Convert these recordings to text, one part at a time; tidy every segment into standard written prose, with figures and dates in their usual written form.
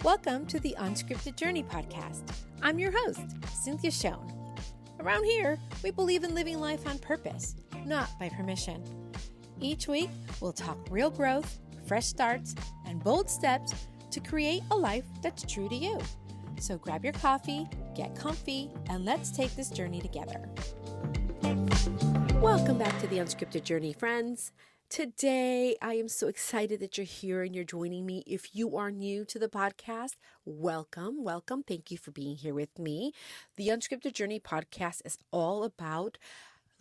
Welcome to the Unscripted Journey podcast. I'm your host, Cynthia Schoen. Around here, we believe in living life on purpose, not by permission. Each week, we'll talk real growth, fresh starts, and bold steps to create a life that's true to you. So grab your coffee, get comfy, and let's take this journey together. Welcome back to the Unscripted Journey, friends. Today, I am so excited that you're here and you're joining me. If you are new to the podcast, welcome. Thank you for being here with me. The Unscripted Journey podcast is all about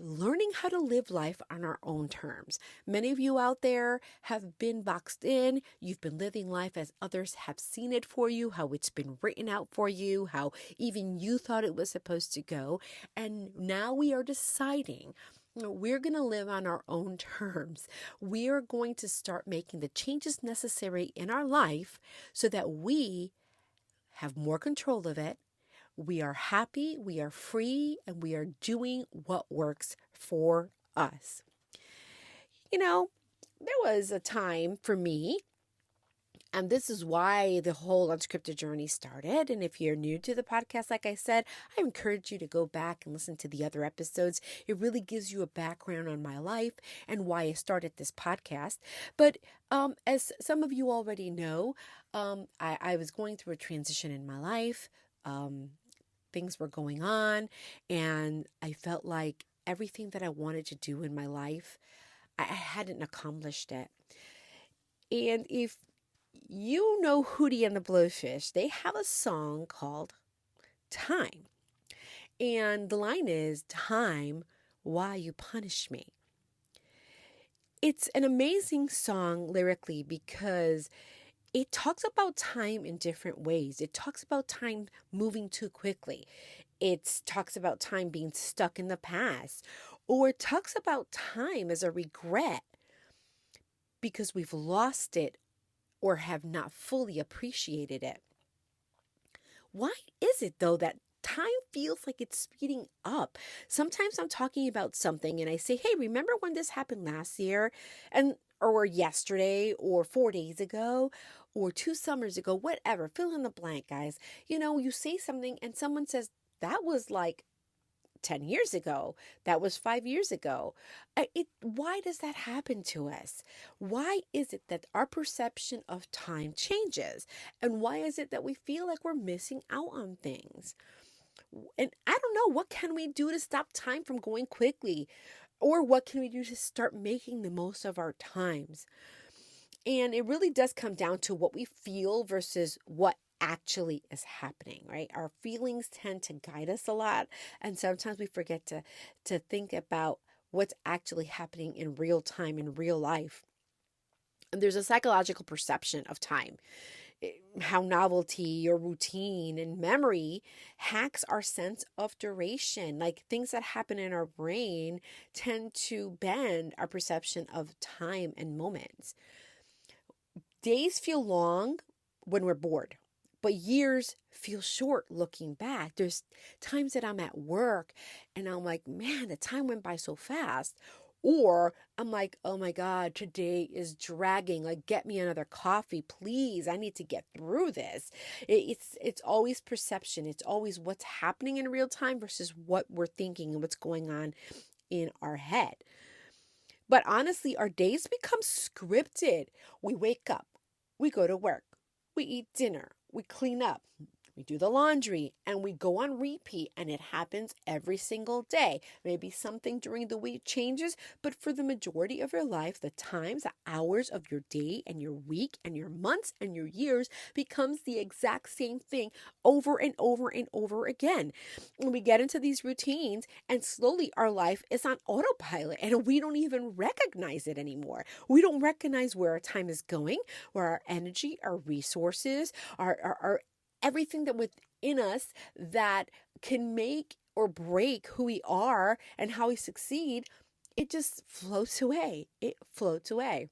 learning how to live life on our own terms. Many of you out there have been boxed in. You've been living life as others have seen it for you, how it's been written out for you, how even you thought it was supposed to go. And now we are deciding we're going to live on our own terms. We are going to start making the changes necessary in our life so that we have more control of it. We are happy, we are free, and we are doing what works for us. You know, there was a time for me, and this is why the whole Unscripted Journey started. And if you're new to the podcast, like I said, I encourage you to go back and listen to the other episodes. It really gives you a background on my life and why I started this podcast. But as some of you already know, I was going through a transition in my life. Things were going on, and I felt like everything that I wanted to do in my life, I hadn't accomplished it. And if you know Hootie and the Blowfish, they have a song called Time. And the line is, "Time, why you punish me?" It's an amazing song lyrically because it talks about time in different ways. It talks about time moving too quickly. It talks about time being stuck in the past. Or it talks about time as a regret because we've lost it or have not fully appreciated it. Why is it, though, that time feels like it's speeding up? Sometimes I'm talking about something and I say, hey, remember when this happened last year? Or yesterday, or 4 days ago, or 2 summers ago, whatever, fill in the blank, guys. You know, you say something and someone says, that was like 10 years ago. That was 5 years ago. Why does that happen to us? Why is it that our perception of time changes? And why is it that we feel like we're missing out on things? And I don't know, what can we do to stop time from going quickly? Or what can we do to start making the most of our times? And it really does come down to what we feel versus what actually is happening, right? Our feelings tend to guide us a lot. And sometimes we forget to think about what's actually happening in real time, in real life. And there's a psychological perception of time. How novelty or routine and memory hacks our sense of duration. Like things that happen in our brain tend to bend our perception of time and moments. Days feel long when we're bored, but years feel short looking back. There's times that I'm at work and I'm like, man, the time went by so fast. Or I'm like, oh my God, today is dragging. Like, get me another coffee, please. I need to get through this. It's always perception. It's always what's happening in real time versus what we're thinking and what's going on in our head. But honestly, our days become scripted. We wake up, we go to work, we eat dinner, we clean up, we do the laundry, and we go on repeat, and it happens every single day. Maybe something during the week changes, but for the majority of your life, the times, the hours of your day and your week and your months and your years becomes the exact same thing over and over and over again. And we get into these routines, and slowly our life is on autopilot, and we don't even recognize it anymore. We don't recognize where our time is going, where our energy, our resources, our everything that within us that can make or break who we are and how we succeed, it just floats away. It floats away.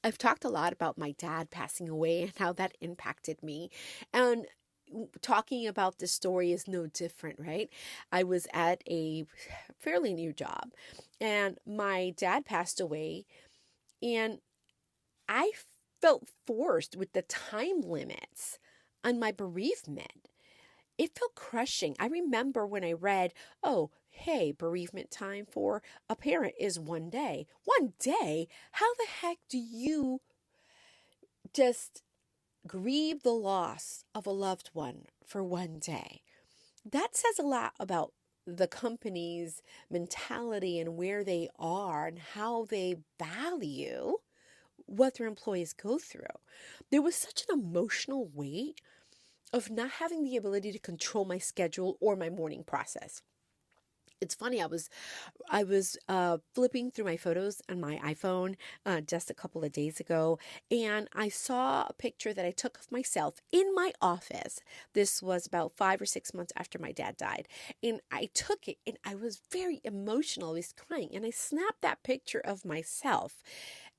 I've talked a lot about my dad passing away and how that impacted me. And talking about this story is no different, right? I was at a fairly new job and my dad passed away, and I felt forced with the time limits on my bereavement. It felt crushing. I remember when I read, oh, hey, bereavement time for a parent is 1 day. 1 day? How the heck do you just grieve the loss of a loved one for 1 day? That says a lot about the company's mentality and where they are and how they value what their employees go through. There was such an emotional weight of not having the ability to control my schedule or my morning process. It's funny, I was flipping through my photos on my iPhone just a couple of days ago, and I saw a picture that I took of myself in my office. This was about 5 or 6 months after my dad died, and I took it, and I was very emotional. I was crying, and I snapped that picture of myself,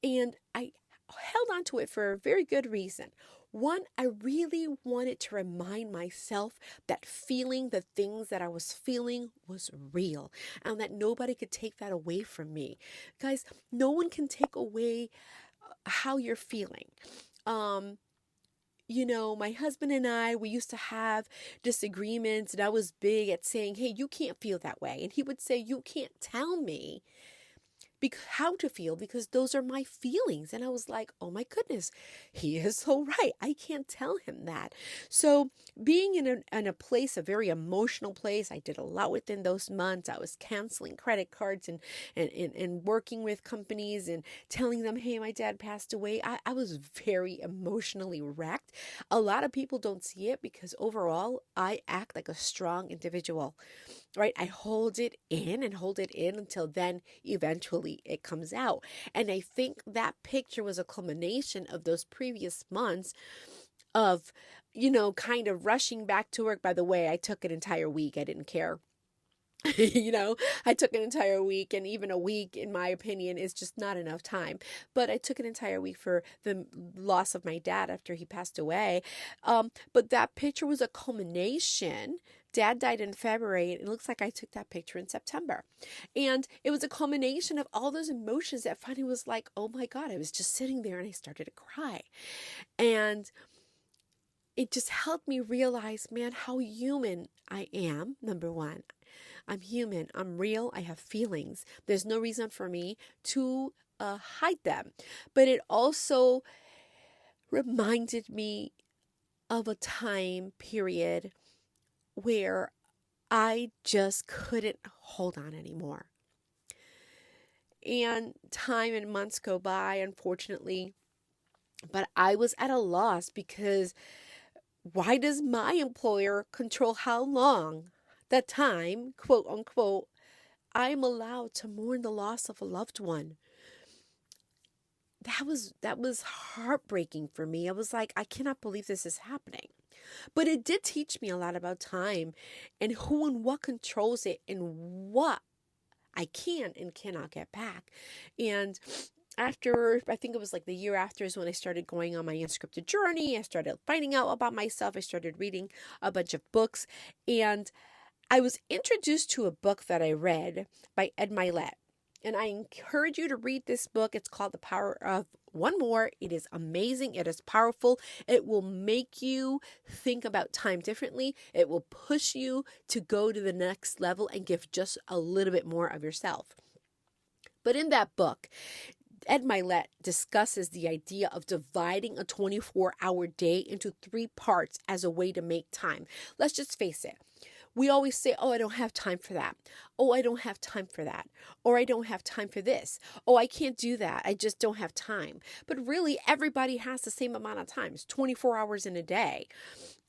and I held on to it for a very good reason. One, I really wanted to remind myself that feeling the things that I was feeling was real and that nobody could take that away from me. Guys, no one can take away how you're feeling. My husband and I, we used to have disagreements, and I was big at saying, hey, you can't feel that way. And he would say, you can't tell me how to feel because those are my feelings. And I was like, oh my goodness, he is so right. I can't tell him that. So being in a place, a very emotional place, I did a lot within those months. I was canceling credit cards and working with companies and telling them, hey, my dad passed away. I was very emotionally wrecked. A lot of people don't see it because overall I act like a strong individual. Right? I hold it in until then eventually it comes out. And I think that picture was a culmination of those previous months of, kind of rushing back to work. By the way, I took an entire week. I didn't care. I took an entire week, and even a week, in my opinion, is just not enough time. But I took an entire week for the loss of my dad after he passed away. But that picture was a culmination. Dad died in February, and it looks like I took that picture in September. And it was a culmination of all those emotions that finally was like, oh my God, I was just sitting there and I started to cry. And it just helped me realize, man, how human I am, number one. I'm human. I'm real. I have feelings. There's no reason for me to hide them. But it also reminded me of a time period where I just couldn't hold on anymore. And time and months go by, unfortunately, but I was at a loss because why does my employer control how long, the time, quote unquote, I'm allowed to mourn the loss of a loved one? That was heartbreaking for me. I was like, I cannot believe this is happening. But it did teach me a lot about time and who and what controls it and what I can and cannot get back. And after, I think it was like the year after is when I started going on my unscripted journey. I started finding out about myself. I started reading a bunch of books. And I was introduced to a book that I read by Ed Milet. And I encourage you to read this book. It's called The Power of One More. It is amazing. It is powerful. It will make you think about time differently. It will push you to go to the next level and give just a little bit more of yourself. But in that book, Ed Milet discusses the idea of dividing a 24-hour day into 3 parts as a way to make time. Let's just face it. We always say, oh, I don't have time for that. Oh, I don't have time for that. Or I don't have time for this. Oh, I can't do that. I just don't have time. But really, everybody has the same amount of time. It's 24 hours in a day.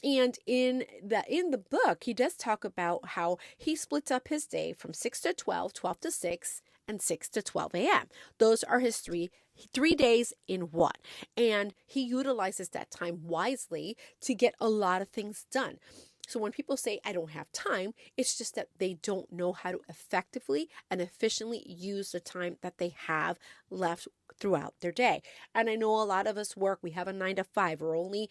And in the book, he does talk about how he splits up his day from 6 to 12, 12 to 6, and 6 to 12 a.m. Those are his three days in one. And he utilizes that time wisely to get a lot of things done. So when people say, I don't have time, it's just that they don't know how to effectively and efficiently use the time that they have left throughout their day. And I know a lot of us work, we have a 9 to 5. We're only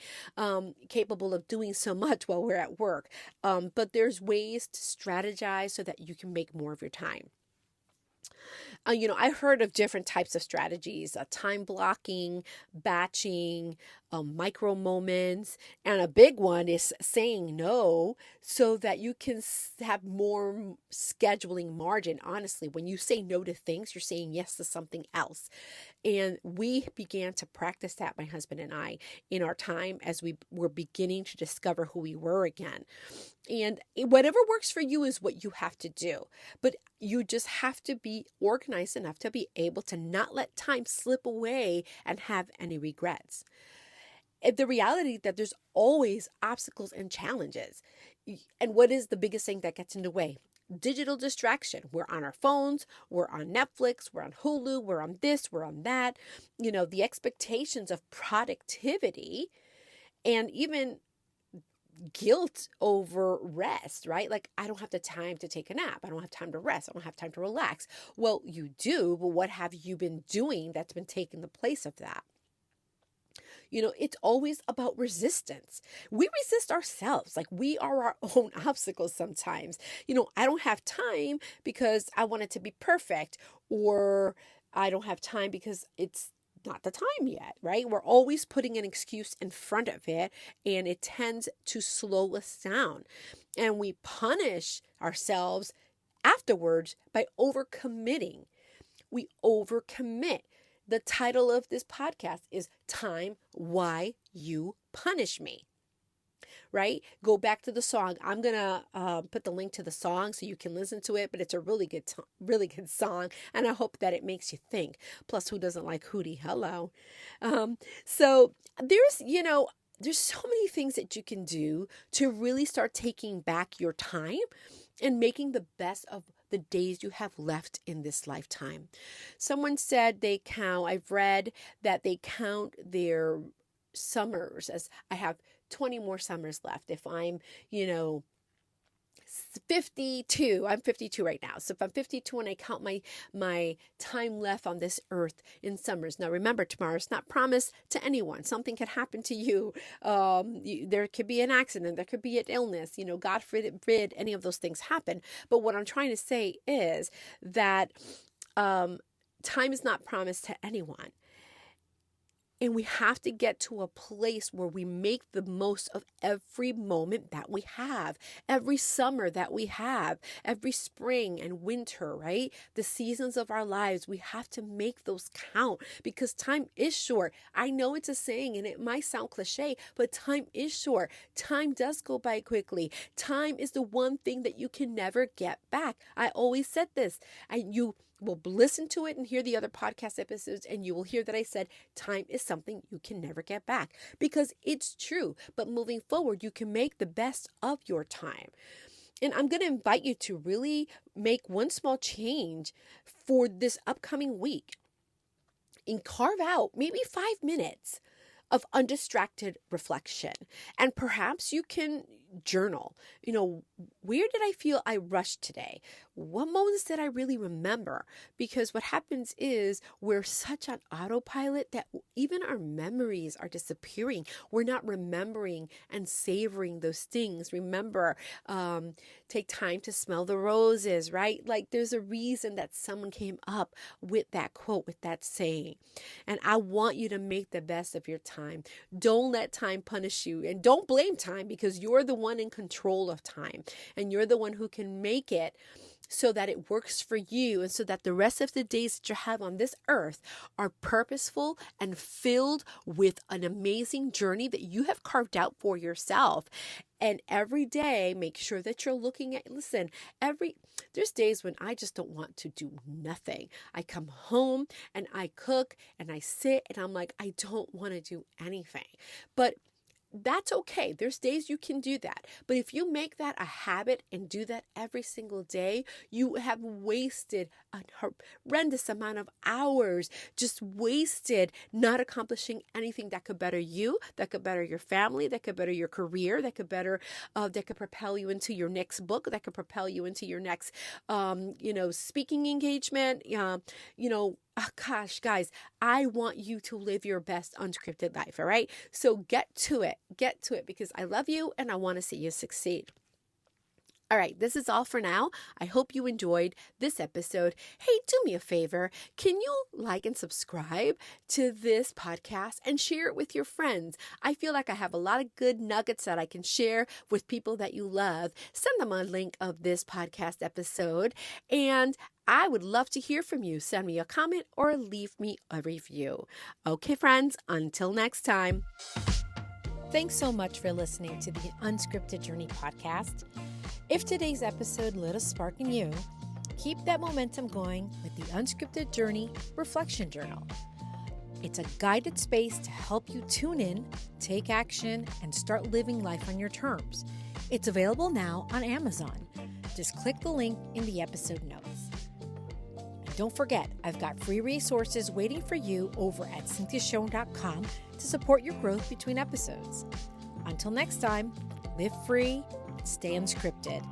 capable of doing so much while we're at work. But there's ways to strategize so that you can make more of your time. I heard of different types of strategies, time blocking, batching, micro moments, and a big one is saying no so that you can have more scheduling margin. Honestly, when you say no to things, you're saying yes to something else. And we began to practice that, my husband and I, in our time as we were beginning to discover who we were again. And whatever works for you is what you have to do. But you just have to be organized enough to be able to not let time slip away and have any regrets. The reality that there's always obstacles and challenges. And what is the biggest thing that gets in the way? Digital distraction. We're on our phones, we're on Netflix, we're on Hulu, we're on this, we're on that. The expectations of productivity and even guilt over rest, right? Like, I don't have the time to take a nap. I don't have time to rest. I don't have time to relax. Well, you do, but what have you been doing that's been taking the place of that? It's always about resistance. We resist ourselves. Like, we are our own obstacles sometimes. I don't have time because I want it to be perfect, or I don't have time because it's not the time yet, right? We're always putting an excuse in front of it, and it tends to slow us down. And we punish ourselves afterwards by overcommitting. We overcommit. The title of this podcast is Time, Why You Punish Me, right? Go back to the song. I'm going to put the link to the song so you can listen to it, but it's a really good song, and I hope that it makes you think. Plus, who doesn't like Hootie? Hello. So there's so many things that you can do to really start taking back your time and making the best of the days you have left in this lifetime. Someone said I've read that they count their summers as I have 20 more summers left. If I'm, 52, I'm 52 right now. So if I'm 52 and I count my time left on this earth in summers. Now remember, tomorrow's not promised to anyone. Something could happen to you. There could be an accident. There could be an illness. God forbid any of those things happen. But what I'm trying to say is that time is not promised to anyone. And we have to get to a place where we make the most of every moment that we have, every summer that we have, every spring and winter, right? The seasons of our lives, we have to make those count because time is short. I know it's a saying and it might sound cliche, but time is short. Time does go by quickly. Time is the one thing that you can never get back. I always said this, and you will listen to it and hear the other podcast episodes, and you will hear that I said time is something you can never get back, because it's true. But moving forward, you can make the best of your time. And I'm going to invite you to really make one small change for this upcoming week and carve out maybe 5 minutes of undistracted reflection. And perhaps you can journal. Where did I feel I rushed today? What moments did I really remember? Because what happens is we're such on autopilot that even our memories are disappearing. We're not remembering and savoring those things. Remember, take time to smell the roses, right? Like, there's a reason that someone came up with that quote, with that saying. And I want you to make the best of your time. Don't let time punish you, and don't blame time, because you're the one in control of time, and you're the one who can make it so that it works for you, and so that the rest of the days that you have on this earth are purposeful and filled with an amazing journey that you have carved out for yourself. And every day, make sure that you're looking at, there's days when I just don't want to do nothing. I come home and I cook and I sit and I'm like, I don't want to do anything. But that's okay. There's days you can do that. But if you make that a habit and do that every single day, you have wasted a horrendous amount of hours, just wasted not accomplishing anything that could better you, that could better your family, that could better your career, that could propel you into your next book, that could propel you into your next, speaking engagement, Oh, gosh, guys, I want you to live your best unscripted life, all right? So get to it, because I love you and I want to see you succeed. All right, this is all for now. I hope you enjoyed this episode. Hey, do me a favor. Can you like and subscribe to this podcast and share it with your friends? I feel like I have a lot of good nuggets that I can share with people that you love. Send them a link of this podcast episode, and I would love to hear from you. Send me a comment or leave me a review. Okay, friends, until next time. Thanks so much for listening to the Unscripted Journey podcast. If today's episode lit a spark in you, keep that momentum going with the Unscripted Journey Reflection Journal. It's a guided space to help you tune in, take action, and start living life on your terms. It's available now on Amazon. Just click the link in the episode notes. And don't forget, I've got free resources waiting for you over at cynthiaschoen.com to support your growth between episodes. Until next time, live free, stay unscripted.